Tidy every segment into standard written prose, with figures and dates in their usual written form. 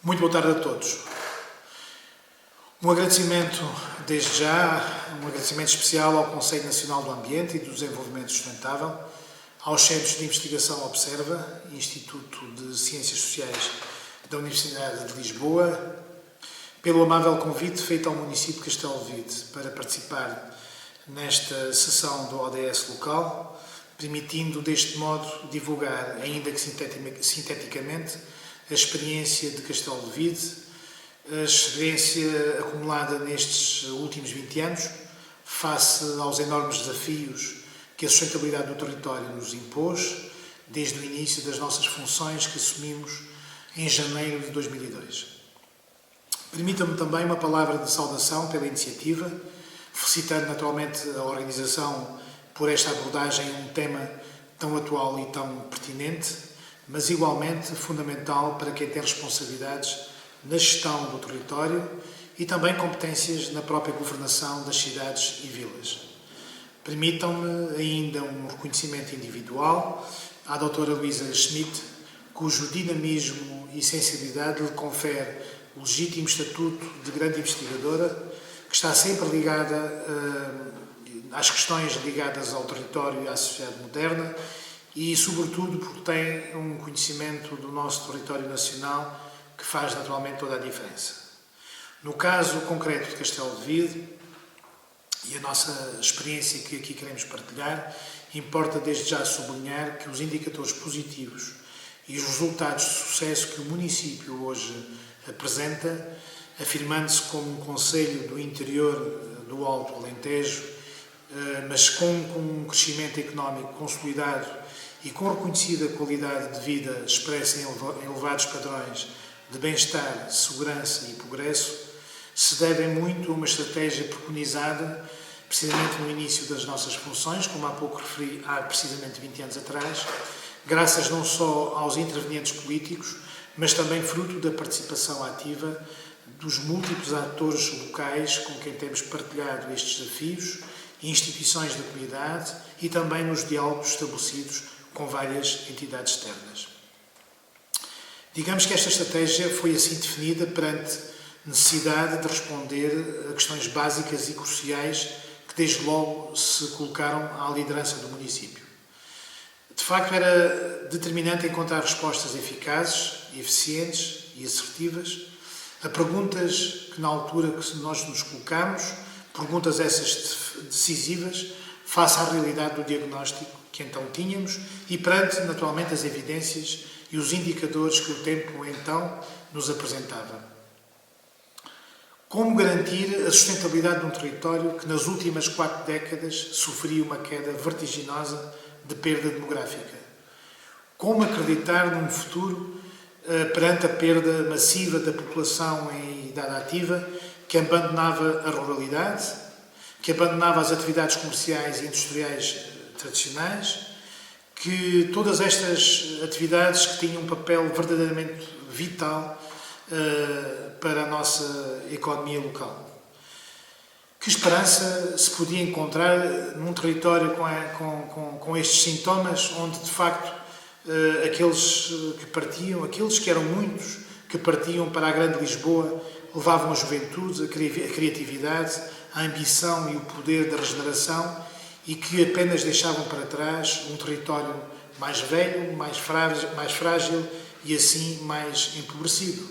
Muito boa tarde a todos. Um agradecimento, desde já, um agradecimento especial ao Conselho Nacional do Ambiente e do Desenvolvimento Sustentável, aos Centros de Investigação Observa, Instituto de Ciências Sociais da Universidade de Lisboa, pelo amável convite feito ao município de Castelo de Vide para participar nesta sessão do ODS local, permitindo deste modo divulgar, ainda que sinteticamente, a experiência de Castelo de Vide, a experiência acumulada nestes últimos 20 anos, face aos enormes desafios que a sustentabilidade do território nos impôs, desde o início das nossas funções que assumimos em janeiro de 2002. Permita-me também uma palavra de saudação pela iniciativa, felicitando naturalmente a organização por esta abordagem a um tema tão atual e tão pertinente, mas igualmente fundamental para quem tem responsabilidades na gestão do território e também competências na própria governação das cidades e vilas. Permitam-me ainda um reconhecimento individual à doutora Luísa Schmidt, cujo dinamismo e sensibilidade lhe confere o legítimo estatuto de grande investigadora, que está sempre ligada às questões ligadas ao território e à sociedade moderna e, sobretudo, porque tem um conhecimento do nosso território nacional que faz naturalmente toda a diferença. No caso concreto de Castelo de Vide e a nossa experiência que aqui queremos partilhar, importa desde já sublinhar que os indicadores positivos e os resultados de sucesso que o município hoje apresenta, afirmando-se como um concelho do interior do Alto Alentejo, mas com um crescimento económico consolidado e com reconhecida qualidade de vida expressa em elevados padrões de bem-estar, segurança e progresso, se devem muito a uma estratégia preconizada, precisamente no início das nossas funções, como há pouco referi, há precisamente 20 anos atrás, graças não só aos intervenientes políticos, mas também fruto da participação ativa dos múltiplos atores locais com quem temos partilhado estes desafios, instituições da comunidade e também nos diálogos estabelecidos com várias entidades externas. Digamos que esta estratégia foi assim definida perante necessidade de responder a questões básicas e cruciais que desde logo se colocaram à liderança do município. De facto, era determinante encontrar respostas eficazes, eficientes e assertivas a perguntas que na altura que nós nos colocamos, perguntas essas decisivas face à realidade do diagnóstico que então tínhamos e perante, naturalmente, as evidências e os indicadores que o tempo então nos apresentava. Como garantir a sustentabilidade de um território que nas últimas 4 décadas sofria uma queda vertiginosa de perda demográfica? Como acreditar num futuro perante a perda massiva da população em idade ativa que abandonava a ruralidade, que abandonava as atividades comerciais e industriais tradicionais, que todas estas atividades que tinham um papel verdadeiramente vital para a nossa economia local? Que esperança se podia encontrar num território com estes sintomas, onde de facto aqueles que partiam, aqueles que eram muitos, que partiam para a grande Lisboa, levavam a juventude, a criatividade, a ambição e o poder da regeneração e que apenas deixavam para trás um território mais velho, mais frágil e assim mais empobrecido?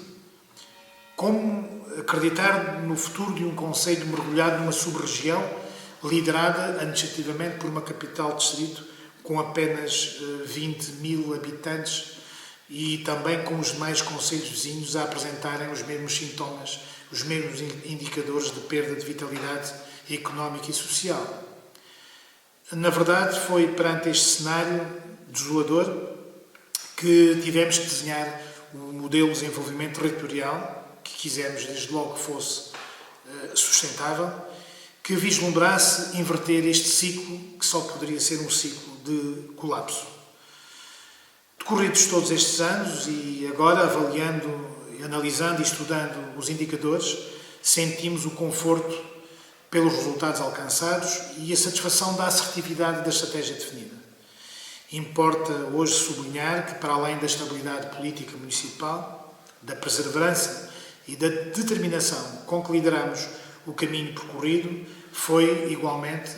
Como acreditar no futuro de um concelho mergulhado numa sub-região liderada administrativamente por uma capital-distrito com apenas 20 mil habitantes e também com os demais concelhos vizinhos a apresentarem os mesmos sintomas, os mesmos indicadores de perda de vitalidade económica e social? Na verdade, foi perante este cenário desolador que tivemos que desenhar o modelo de desenvolvimento territorial que quisemos desde logo que fosse sustentável, que vislumbrasse inverter este ciclo que só poderia ser um ciclo de colapso. Decorridos todos estes anos e agora avaliando, analisando e estudando os indicadores, sentimos o conforto pelos resultados alcançados e a satisfação da assertividade da estratégia definida. Importa hoje sublinhar que, para além da estabilidade política municipal, da perseverança e da determinação com que lideramos o caminho percorrido, foi igualmente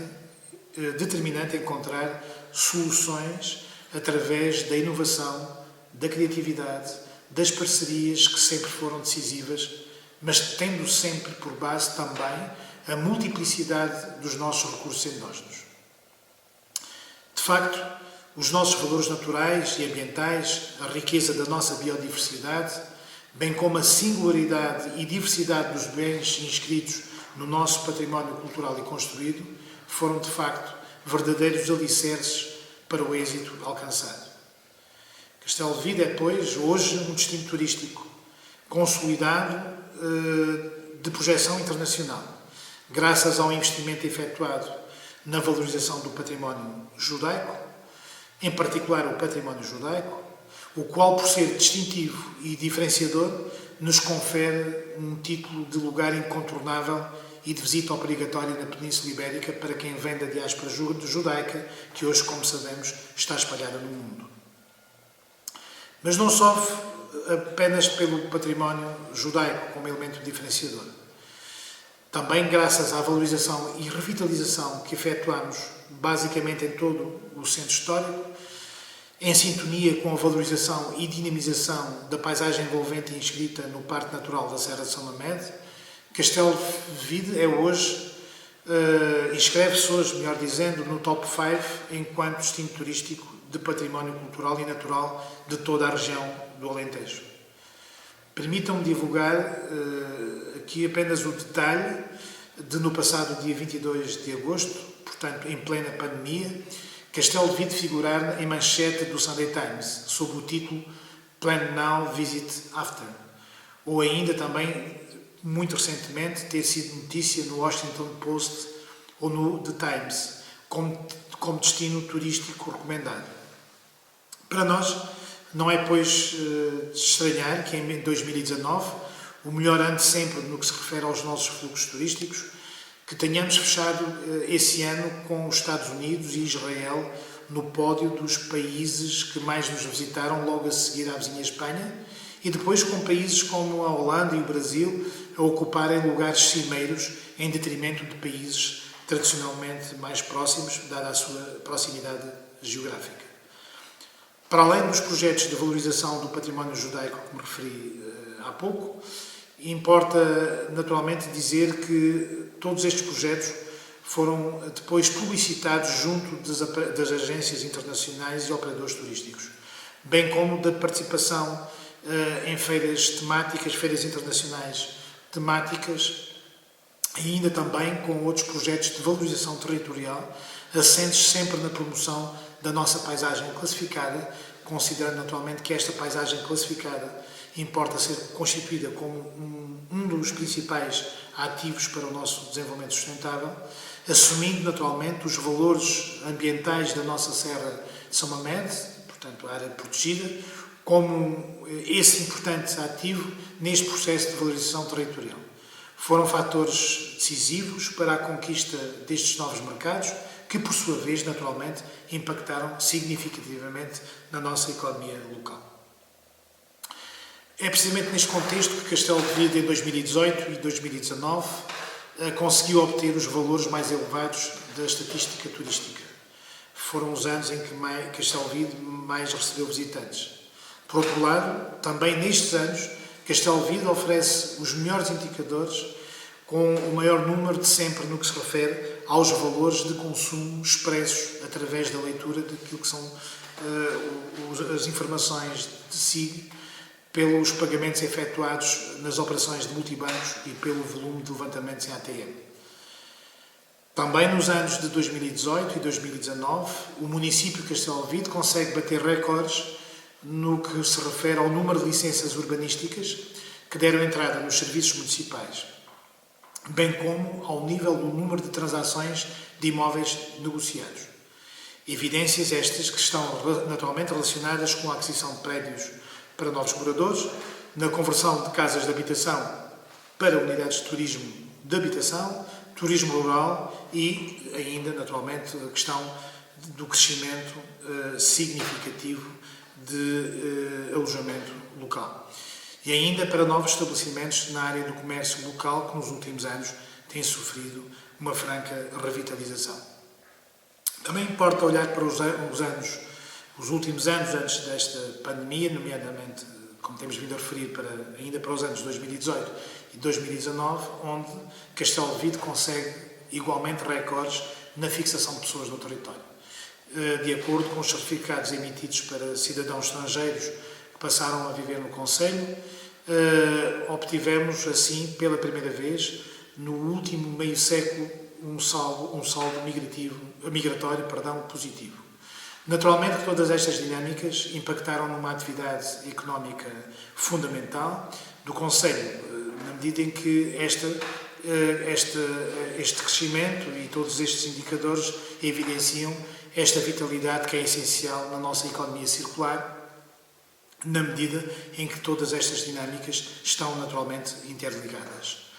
determinante encontrar soluções através da inovação, da criatividade, das parcerias que sempre foram decisivas, mas tendo sempre por base também a multiplicidade dos nossos recursos endógenos. De facto, os nossos valores naturais e ambientais, a riqueza da nossa biodiversidade, bem como a singularidade e diversidade dos bens inscritos no nosso património cultural e construído, foram de facto verdadeiros alicerces para o êxito alcançado. Castelo de Vide é, pois, hoje um destino turístico consolidado de projeção internacional, graças ao investimento efetuado na valorização do património judaico, em particular o património judaico, o qual, por ser distintivo e diferenciador, nos confere um título de lugar incontornável e de visita obrigatória na Península Ibérica para quem vem da diáspora judaica, que hoje, como sabemos, está espalhada no mundo. Mas não sofre apenas pelo património judaico como elemento diferenciador. Também graças à valorização e revitalização que efetuamos basicamente em todo o centro histórico, em sintonia com a valorização e dinamização da paisagem envolvente e inscrita no Parque Natural da Serra de São Mamede, Castelo de Vide é hoje, inscreve-se hoje, melhor dizendo, no top 5 enquanto destino turístico de património cultural e natural de toda a região do Alentejo. Permitam-me divulgar aqui apenas o detalhe de, no passado dia 22 de agosto, portanto em plena pandemia, Castelo de Vide figurar em manchete do Sunday Times, sob o título Plan Now, Visit After, ou ainda também, muito recentemente, ter sido notícia no Washington Post ou no The Times, como destino turístico recomendado. Para nós, não é, pois, de estranhar que em 2019, o melhor ano de sempre no que se refere aos nossos fluxos turísticos, que tenhamos fechado esse ano com os Estados Unidos e Israel no pódio dos países que mais nos visitaram, logo a seguir à vizinha Espanha, e depois com países como a Holanda e o Brasil a ocuparem lugares cimeiros em detrimento de países tradicionalmente mais próximos, dada a sua proximidade geográfica. Para além dos projetos de valorização do património judaico que me referi há pouco, importa naturalmente dizer que todos estes projetos foram depois publicitados junto das agências internacionais e operadores turísticos, bem como da participação em feiras temáticas, feiras internacionais temáticas, e ainda também com outros projetos de valorização territorial, assentes sempre na promoção da nossa paisagem classificada, considerando naturalmente que esta paisagem classificada importa ser constituída como um dos principais ativos para o nosso desenvolvimento sustentável, assumindo naturalmente os valores ambientais da nossa Serra de São Mamede, portanto a área protegida, como esse importante ativo neste processo de valorização territorial. Foram fatores decisivos para a conquista destes novos mercados, que por sua vez, naturalmente, impactaram significativamente na nossa economia local. É precisamente neste contexto que Castelo de Vide, em 2018 e 2019, conseguiu obter os valores mais elevados da estatística turística. Foram os anos em que Castelo de Vide mais recebeu visitantes. Por outro lado, também nestes anos, Castelo de Vide oferece os melhores indicadores com o maior número de sempre no que se refere aos valores de consumo expressos através da leitura daquilo que são as informações de SIG, pelos pagamentos efetuados nas operações de multibancos e pelo volume de levantamentos em ATM. Também nos anos de 2018 e 2019, o município de Castelo de Vide consegue bater recordes no que se refere ao número de licenças urbanísticas que deram entrada nos serviços municipais, bem como ao nível do número de transações de imóveis negociados. Evidências estas que estão naturalmente relacionadas com a aquisição de prédios para novos moradores, na conversão de casas de habitação para unidades de turismo de habitação, turismo rural e ainda, naturalmente, a questão do crescimento significativo de alojamento local. e ainda para novos estabelecimentos na área do comércio local que nos últimos anos têm sofrido uma franca revitalização. Também importa olhar para os últimos anos antes desta pandemia, nomeadamente, como temos vindo a referir, ainda para os anos 2018 e 2019, onde Castelo de Vide consegue igualmente recordes na fixação de pessoas no território. De acordo com os certificados emitidos para cidadãos estrangeiros que passaram a viver no concelho, obtivemos assim, pela primeira vez, no último meio século, um saldo migratório positivo. Naturalmente, todas estas dinâmicas impactaram numa atividade económica fundamental do concelho, na medida em que este crescimento e todos estes indicadores evidenciam esta vitalidade que é essencial na nossa economia circular, na medida em que todas estas dinâmicas estão naturalmente interligadas.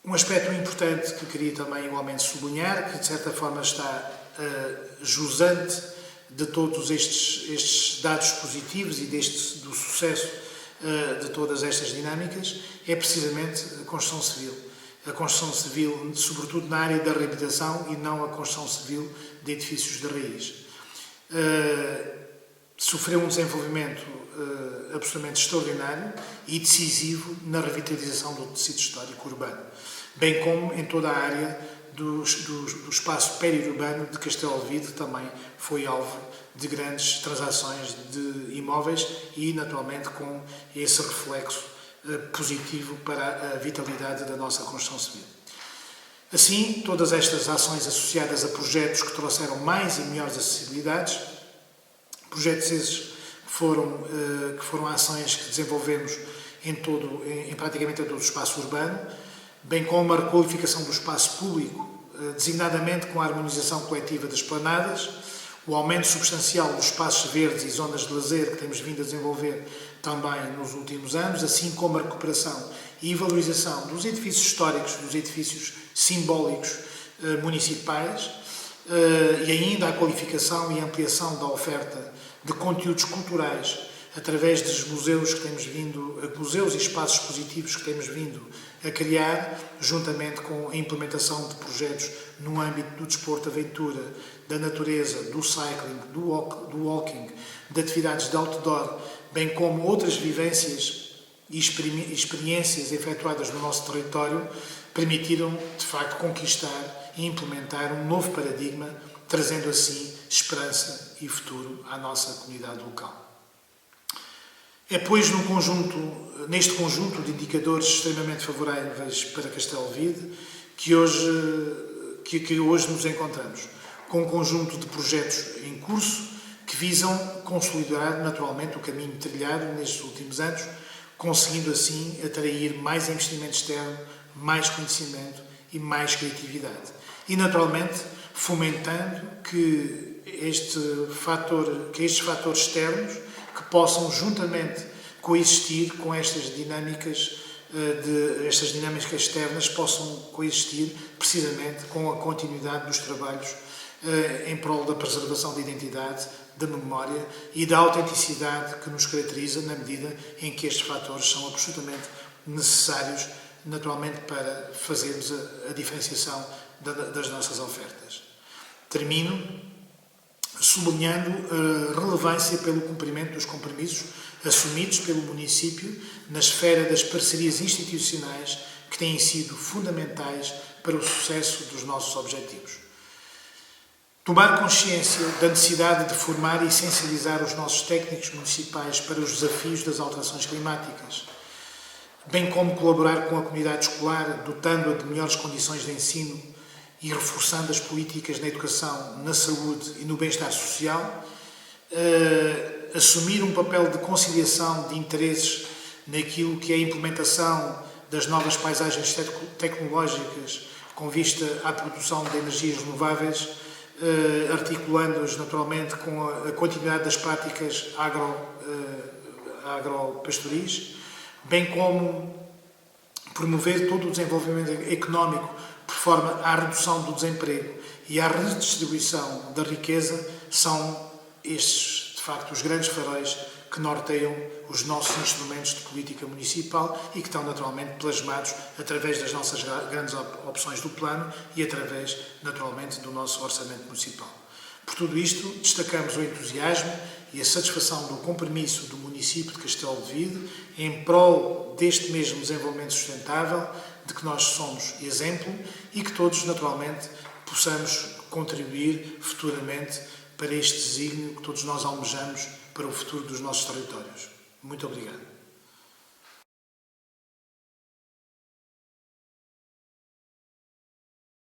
Um aspecto importante que queria também igualmente sublinhar, que de certa forma está jusante de todos estes dados positivos e do sucesso de todas estas dinâmicas, é precisamente a construção civil. A construção civil, sobretudo na área da reabilitação e não a construção civil de edifícios de raiz. Sofreu um desenvolvimento absolutamente extraordinário e decisivo na revitalização do tecido histórico urbano, bem como em toda a área do espaço periurbano de Castelo de Vide, que também foi alvo de grandes transações de imóveis e, naturalmente, com esse reflexo positivo para a vitalidade da nossa construção civil. Assim, todas estas ações associadas a projetos que trouxeram mais e melhores acessibilidades, projetos esses que foram ações que desenvolvemos em praticamente todo o espaço urbano, bem como a requalificação do espaço público, designadamente com a harmonização coletiva das planadas, o aumento substancial dos espaços verdes e zonas de lazer que temos vindo a desenvolver também nos últimos anos, assim como a recuperação e valorização dos edifícios históricos, dos edifícios simbólicos municipais, e ainda a qualificação e ampliação da oferta de conteúdos culturais através dos museus e espaços expositivos que temos vindo a criar, juntamente com a implementação de projetos no âmbito do desporto, aventura, da natureza, do cycling, do walking, de atividades de outdoor, bem como outras vivências e experiências efetuadas no nosso território, permitiram, de facto, conquistar e implementar um novo paradigma, trazendo assim esperança e futuro à nossa comunidade local. É, pois, neste conjunto de indicadores extremamente favoráveis para Castelo de Vide que hoje nos encontramos, com um conjunto de projetos em curso que visam consolidar naturalmente o caminho trilhado nestes últimos anos, conseguindo assim atrair mais investimento externo, mais conhecimento e mais criatividade. E naturalmente fomentando que estes fatores externos que possam juntamente coexistir com estas dinâmicas externas, possam coexistir precisamente com a continuidade dos trabalhos em prol da preservação da identidade, da memória e da autenticidade que nos caracteriza, na medida em que estes fatores são absolutamente necessários, naturalmente, para fazermos a diferenciação das nossas ofertas. Termino sublinhando a relevância pelo cumprimento dos compromissos assumidos pelo município na esfera das parcerias institucionais que têm sido fundamentais para o sucesso dos nossos objetivos. Tomar consciência da necessidade de formar e sensibilizar os nossos técnicos municipais para os desafios das alterações climáticas, bem como colaborar com a comunidade escolar, dotando-a de melhores condições de ensino e reforçando as políticas na educação, na saúde e no bem-estar social, assumir um papel de conciliação de interesses naquilo que é a implementação das novas paisagens tecnológicas com vista à produção de energias renováveis, articulando-as naturalmente com a continuidade das práticas agropastoris, bem como promover todo o desenvolvimento económico por forma à redução do desemprego e à redistribuição da riqueza, são estes, de facto, os grandes faróis que norteiam os nossos instrumentos de política municipal e que estão naturalmente plasmados através das nossas grandes opções do plano e através, naturalmente, do nosso orçamento municipal. Por tudo isto, destacamos o entusiasmo e a satisfação do compromisso do município de Castelo de Vide em prol deste mesmo desenvolvimento sustentável, de que nós somos exemplo e que todos, naturalmente, possamos contribuir futuramente para este desígnio que todos nós almejamos para o futuro dos nossos territórios. Muito obrigado.